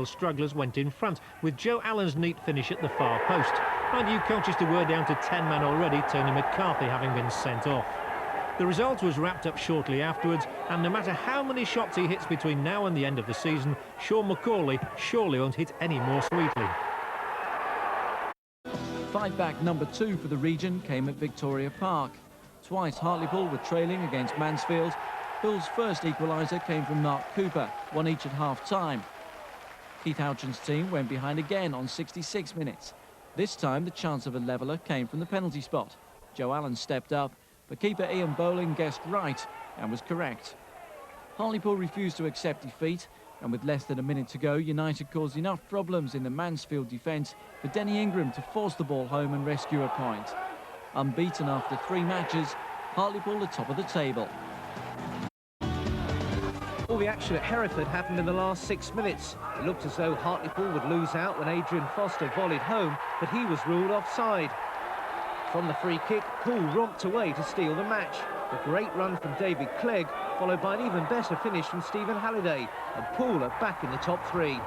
Strugglers went in front, with Joe Allen's neat finish at the far post. Mind you, Colchester were down to 10 men already, Tony McCarthy having been sent off. The result was wrapped up shortly afterwards, and no matter how many shots he hits between now and the end of the season, Sean McCauley surely won't hit any more sweetly. Fight-back number 2 for the region came at Victoria Park. Twice Hartlepool were trailing against Mansfield. Hull's first equaliser came from Mark Cooper, one each at half-time. Keith Houchen's team went behind again on 66 minutes. This time the chance of a leveller came from the penalty spot. Joe Allen stepped up, but keeper Ian Bowling guessed right and was correct. Hartlepool refused to accept defeat, and with less than a minute to go, United caused enough problems in the Mansfield defence for Denny Ingram to force the ball home and rescue a point. Unbeaten after 3 matches, Hartlepool are top of the table. All the action at Hereford happened in the last 6 minutes. It looked as though Hartlepool would lose out when Adrian Foster volleyed home, but he was ruled offside. From the free kick, Poole romped away to steal the match. A great run from David Clegg, followed by an even better finish from Stephen Halliday, and Poole are back in the top 3.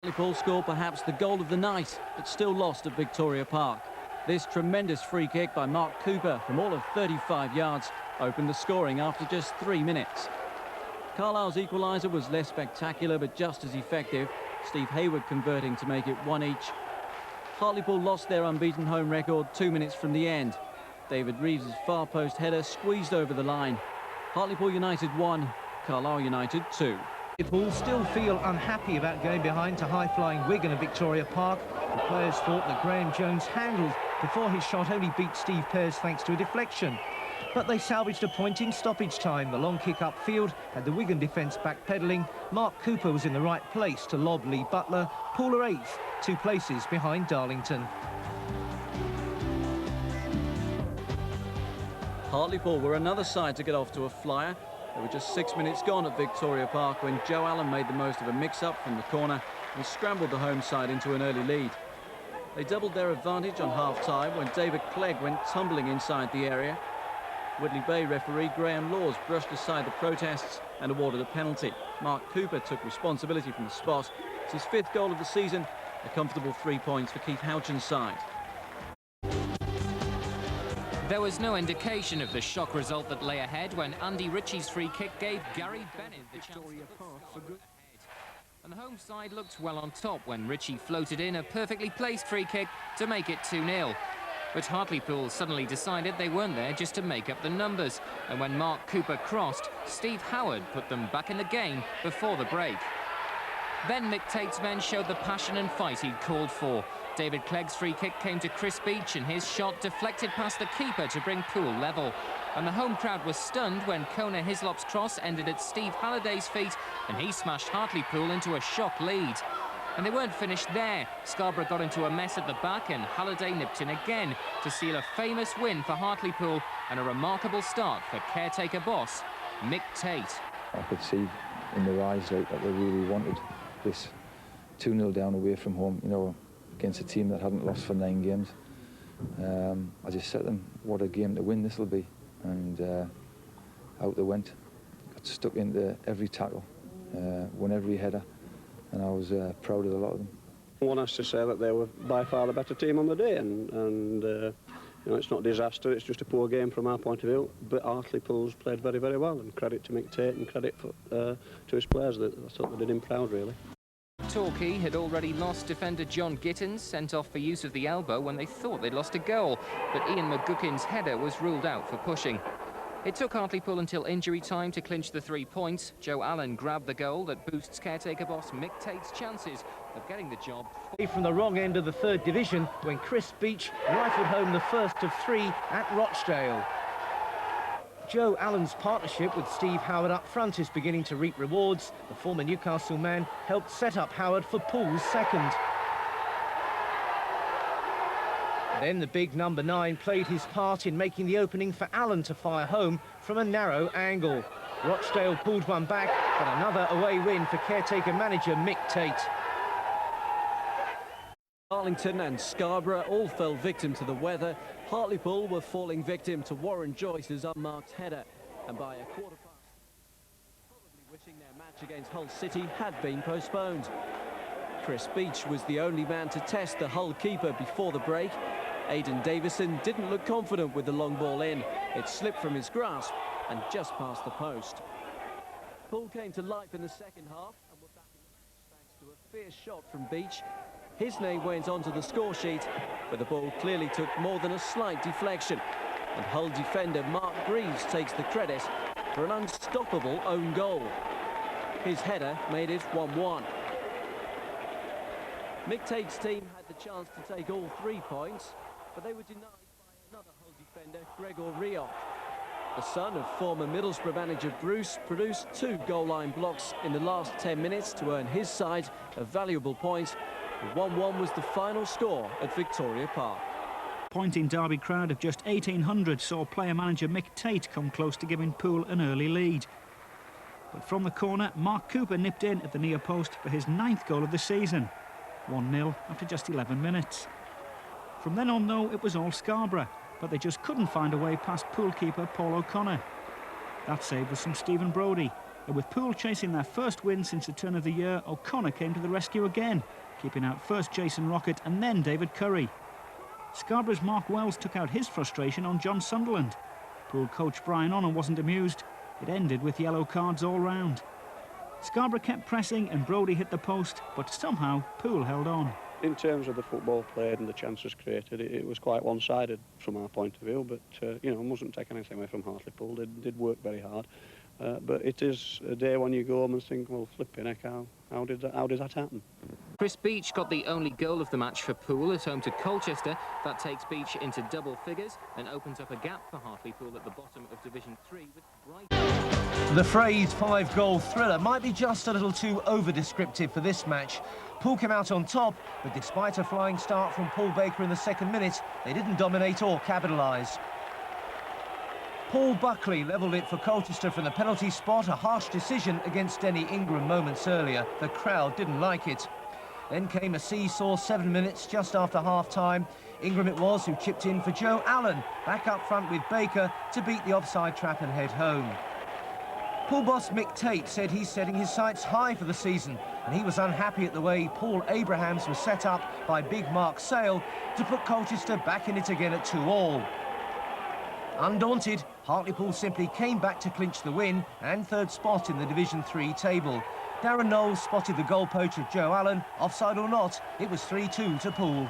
Hartlepool scored perhaps the goal of the night, but still lost at Victoria Park. This tremendous free kick by Mark Cooper from all of 35 yards opened the scoring after just 3 minutes. Carlisle's equaliser was less spectacular but just as effective, Steve Hayward converting to make it 1 each. Hartlepool lost their unbeaten home record 2 minutes from the end. David Reeves' far post header squeezed over the line. Hartlepool United 1, Carlisle United 2. Hartlepool still feel unhappy about going behind to high-flying Wigan at Victoria Park. The players thought that Graham Jones handled before his shot only beat Steve Pearce thanks to a deflection. But they salvaged a point in stoppage time. The long kick upfield had the Wigan defence backpedalling. Mark Cooper was in the right place to lob Lee Butler. Poole are 8th, 2 places behind Darlington. Hartlepool were another side to get off to a flyer. There were just 6 minutes gone at Victoria Park when Joe Allen made the most of a mix-up from the corner and scrambled the home side into an early lead. They doubled their advantage on half-time when David Clegg went tumbling inside the area. Whitley Bay referee Graham Laws brushed aside the protests and awarded a penalty. Mark Cooper took responsibility from the spot. It's his 5th goal of the season, a comfortable 3 points for Keith Houchen's side. There was no indication of the shock result that lay ahead when Andy Ritchie's free kick gave Gary Bennett the chance to look far ahead. And the home side looked well on top when Ritchie floated in a perfectly placed free kick to make it 2-0. But Hartlepool suddenly decided they weren't there just to make up the numbers. And when Mark Cooper crossed, Steve Howard put them back in the game before the break. Then Mick Tate's men showed the passion and fight he'd called for. David Clegg's free kick came to Chris Beach and his shot deflected past the keeper to bring Poole level. And the home crowd was stunned when Kona Hislop's cross ended at Steve Halliday's feet and he smashed Hartlepool into a shock lead. And they weren't finished there. Scarborough got into a mess at the back and Halliday nipped in again to seal a famous win for Hartlepool and a remarkable start for caretaker boss Mick Tate. I could see in their eyes like that they really wanted this 2-0 down away from home, you know, against a team that hadn't lost for 9 games. I just said to them, what a game to win this will be. And out they went. Got stuck into every tackle, won every header. And I was proud of a lot of them. One has to say that they were by far the better team on the day, and you know, it's not disaster, it's just a poor game from our point of view, but Hartlepool's played very, very well, and credit to Mick Tate and credit for, to his players. I thought they did him proud, really. Torquay had already lost defender John Gittins, sent off for use of the elbow when they thought they'd lost a goal, but Ian McGuckin's header was ruled out for pushing. It took Hartlepool until injury time to clinch the 3 points. Joe Allen grabbed the goal that boosts caretaker boss Mick Tate's chances of getting the job. From the wrong end of the 3rd division when Chris Beach rifled home the first of 3 at Rochdale. Joe Allen's partnership with Steve Howard up front is beginning to reap rewards. The former Newcastle man helped set up Howard for Poole's 2nd. Then the big number 9 played his part in making the opening for Allen to fire home from a narrow angle. Rochdale pulled one back, but another away win for caretaker manager Mick Tate. Darlington and Scarborough all fell victim to the weather. Hartlepool were falling victim to Warren Joyce's unmarked header. And by a quarter past, probably wishing their match match against Hull City had been postponed. Chris Beech was the only man to test the Hull keeper before the break. Aidan Davison didn't look confident with the long ball in. It slipped from his grasp and just past the post. Poole came to life in the second half and were back in the match thanks to a fierce shot from Beech. His name went onto the score sheet, but the ball clearly took more than a slight deflection. And Hull defender Mark Greaves takes the credit for an unstoppable own goal. His header made it 1-1. Mick Tate's team had the chance to take all 3 points, but they were denied by another Hull defender, Gregor Rioch. The son of former Middlesbrough manager Bruce produced 2 goal line blocks in the last 10 minutes to earn his side a valuable point. 1-1 was the final score at Victoria Park. Pointing Derby crowd of just 1,800 saw player-manager Mick Tate come close to giving Poole an early lead. But from the corner, Mark Cooper nipped in at the near post for his 9th goal of the season. 1-0 after just 11 minutes. From then on, though, it was all Scarborough, but they just couldn't find a way past Poole keeper Paul O'Connor. That save was from Stephen Brodie, and with Poole chasing their first win since the turn of the year, O'Connor came to the rescue again, keeping out first Jason Rockett and then David Curry. Scarborough's Mark Wells took out his frustration on John Sunderland. Poole coach Brian Honour wasn't amused. It ended with yellow cards all round. Scarborough kept pressing and Brodie hit the post, but somehow Poole held on. In terms of the football played and the chances created, it was quite one-sided from our point of view, but, you know, mustn't take anything away from Hartlepool. They did work very hard. But it is a day when you go home and think, well, flipping heck, how did that happen? Chris Beech got the only goal of the match for Poole at home to Colchester. That takes Beech into double figures and opens up a gap for Hartlepool at the bottom of Division 3 with Brighton. The phrase 5-goal thriller might be just a little too over-descriptive for this match. Poole came out on top, but despite a flying start from Paul Baker in the second minute, they didn't dominate or capitalise. Paul Buckley levelled it for Colchester from the penalty spot, a harsh decision against Denny Ingram moments earlier. The crowd didn't like it. Then came a seesaw 7 minutes just after half-time. Ingram it was who chipped in for Joe Allen, back up front with Baker to beat the offside trap and head home. Poole boss Mick Tate said he's setting his sights high for the season, and he was unhappy at the way Paul Abrahams was set up by big Mark Sale to put Colchester back in it again at 2-2. Undaunted, Hartlepool simply came back to clinch the win and 3rd spot in the Division 3 table. Darren Knowles spotted the goal poach of Joe Allen. Offside or not, it was 3-2 to Poole.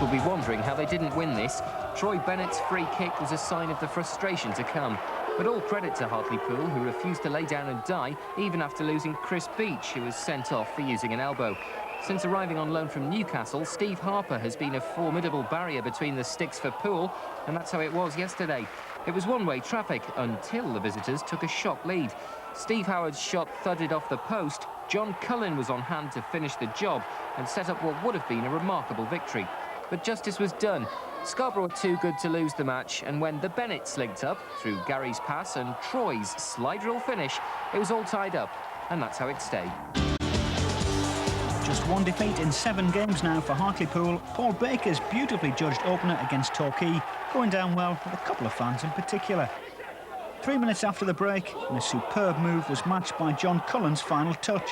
Will be wondering how they didn't win this. Troy Bennett's free kick was a sign of the frustration to come. But all credit to Hartlepool, who refused to lay down and die, even after losing Chris Beech, who was sent off for using an elbow. Since arriving on loan from Newcastle, Steve Harper has been a formidable barrier between the sticks for Poole, and that's how it was yesterday. It was one-way traffic until the visitors took a shock lead. Steve Howard's shot thudded off the post. John Cullen was on hand to finish the job and set up what would have been a remarkable victory. But justice was done. Scarborough were too good to lose the match, and when the Bennetts linked up through Gary's pass and Troy's slide rule finish, it was all tied up, and that's how it stayed. Just one defeat in 7 games now for Hartlepool. Paul Baker's beautifully judged opener against Torquay going down well with a couple of fans in particular. 3 minutes after the break, and a superb move was matched by John Cullen's final touch.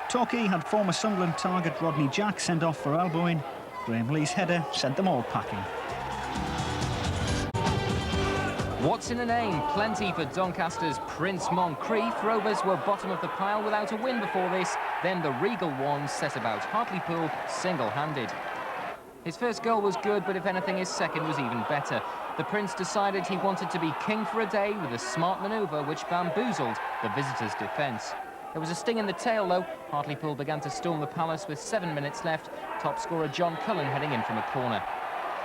Torquay had former Sunderland target Rodney Jack sent off for elbowing. Graham Lee's header sent them all packing. What's in a name? Plenty for Doncaster's Prince Moncrief. Rovers were bottom of the pile without a win before this. Then the Regal Ones set about Hartlepool single-handed. His first goal was good, but if anything, his second was even better. The Prince decided he wanted to be king for a day with a smart manoeuvre which bamboozled the visitors' defence. There was a sting in the tail, though. Hartlepool began to storm the Palace with 7 minutes left. Top scorer John Cullen heading in from a corner.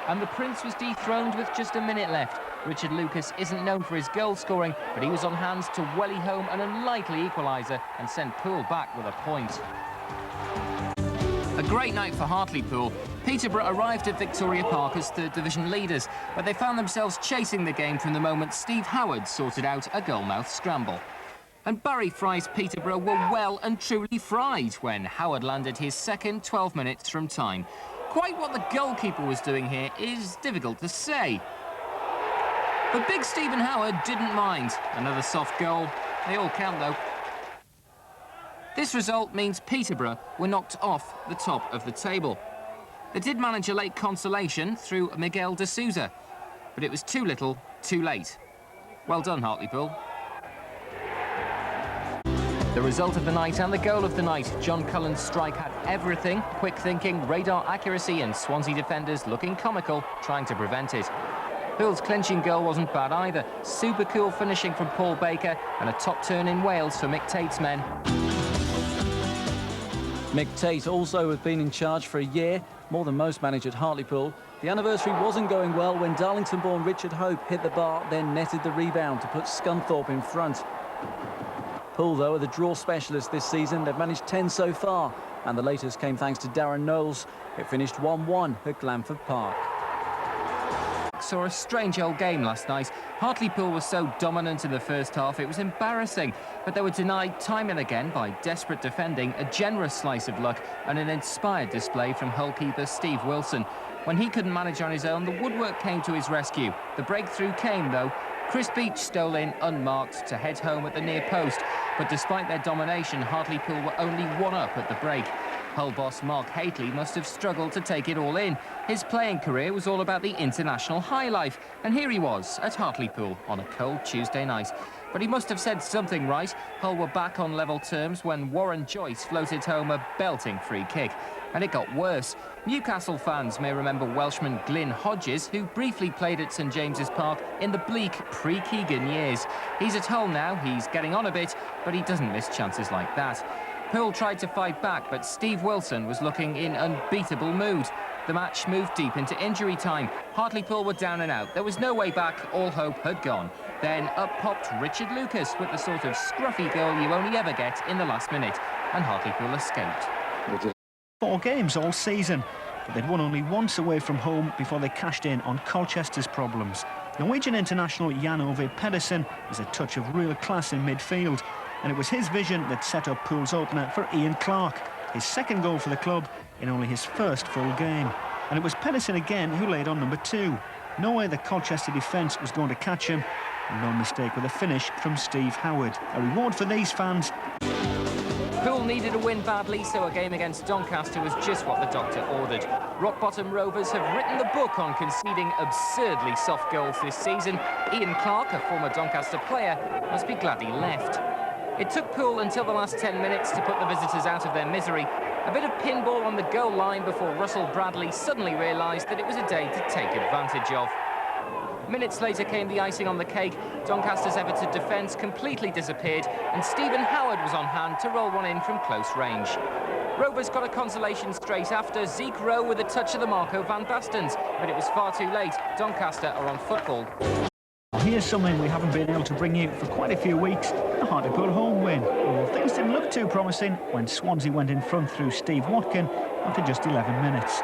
And the Prince was dethroned with just a minute left. Richard Lucas isn't known for his goal scoring, but he was on hand to welly home an unlikely equaliser and send Poole back with a point. A great night for Hartlepool. Peterborough arrived at Victoria Park as 3rd Division leaders, but they found themselves chasing the game from the moment Steve Howard sorted out a goalmouth scramble. And Barry Fry's Peterborough were well and truly fried when Howard landed his second 12 minutes from time. Quite what the goalkeeper was doing here is difficult to say. But big Stephen Howard didn't mind. Another soft goal. They all count, though. This result means Peterborough were knocked off the top of the table. They did manage a late consolation through Miguel de Souza, but it was too little, too late. Well done, Hartlepool. The result of the night and the goal of the night. John Cullen's strike had everything: quick thinking, radar accuracy, and Swansea defenders looking comical, trying to prevent it. Pool's clinching goal wasn't bad either. Super cool finishing from Paul Baker, and a top turn in Wales for Mick Tate's men. Mick Tate also has been in charge for a year, more than most managed at Hartlepool. The anniversary wasn't going well when Darlington-born Richard Hope hit the bar, then netted the rebound to put Scunthorpe in front. Poole, though, are the draw specialists this season. They've managed 10 so far, and the latest came thanks to Darren Knowles. It finished 1-1 at Glanford Park. Saw a strange old game last night. Hartlepool was so dominant in the first half it was embarrassing, but they were denied time and again by desperate defending, a generous slice of luck, and an inspired display from Hull keeper Steve Wilson. When he couldn't manage on his own, the woodwork came to his rescue. The breakthrough came, though. Chris Beach stole in unmarked to head home at the near post, but despite their domination, Hartlepool were only one up at the break. Hull boss Mark Haitley must have struggled to take it all in. His playing career was all about the international high life, and here he was at Hartlepool on a cold Tuesday night. But he must have said something right. Hull were back on level terms when Warren Joyce floated home a belting free kick. And it got worse. Newcastle fans may remember Welshman Glyn Hodges, who briefly played at St James's Park in the bleak pre-Keegan years. He's at Hull now, he's getting on a bit, but he doesn't miss chances like that. Poole tried to fight back, but Steve Wilson was looking in unbeatable mood. The match moved deep into injury time. Hartlepool were down and out. There was no way back, all hope had gone. Then up popped Richard Lucas with the sort of scruffy goal you only ever get in the last minute, and Hartlepool escaped. 4 games all season, but they'd won only once away from home before they cashed in on Colchester's problems. Norwegian international Jan Ove Pedersen is a touch of real class in midfield, and it was his vision that set up Poole's opener for Ian Clark, his second goal for the club in only his first full game. And it was Pedersen again who laid on number 2. No way the Colchester defence was going to catch him, and no mistake with a finish from Steve Howard. A reward for these fans. Poole needed a win badly, so a game against Doncaster was just what the doctor ordered. Rock-bottom Rovers have written the book on conceding absurdly soft goals this season. Ian Clark, a former Doncaster player, must be glad he left. It took Poole until the last 10 minutes to put the visitors out of their misery. A bit of pinball on the goal line before Russell Bradley suddenly realised that it was a day to take advantage of. Minutes later came the icing on the cake. Doncaster's efforts at defence completely disappeared, and Stephen Howard was on hand to roll one in from close range. Rovers got a consolation straight after. Zeke Rowe with a touch of the Marco van Bastens, but it was far too late. Doncaster are on football. Here's something we haven't been able to bring you for quite a few weeks, the Hartlepool home win. Well, things didn't look too promising when Swansea went in front through Steve Watkin after just 11 minutes.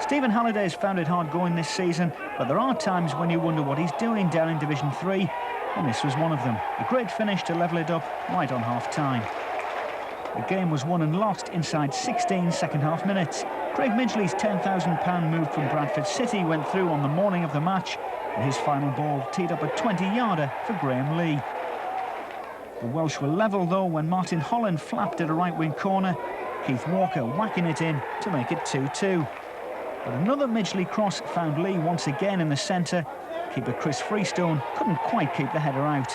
Stephen Halliday's found it hard going this season, but there are times when you wonder what he's doing down in Division 3, and this was one of them. A great finish to level it up right on half-time. The game was won and lost inside 16 second-half minutes. Craig Midgley's £10,000 move from Bradford City went through on the morning of the match, and his final ball teed up a 20-yarder for Graham Lee. The Welsh were level, though, when Martin Holland flapped at a right-wing corner, Keith Walker whacking it in to make it 2-2. But another Midgley cross found Lee once again in the centre. Keeper Chris Freestone couldn't quite keep the header out.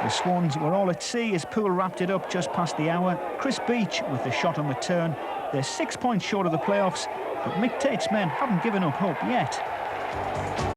The Swans were all at sea as Poole wrapped it up just past the hour. Chris Beach with the shot on the turn. They're 6 points short of the playoffs, but Mick Tate's men haven't given up hope yet.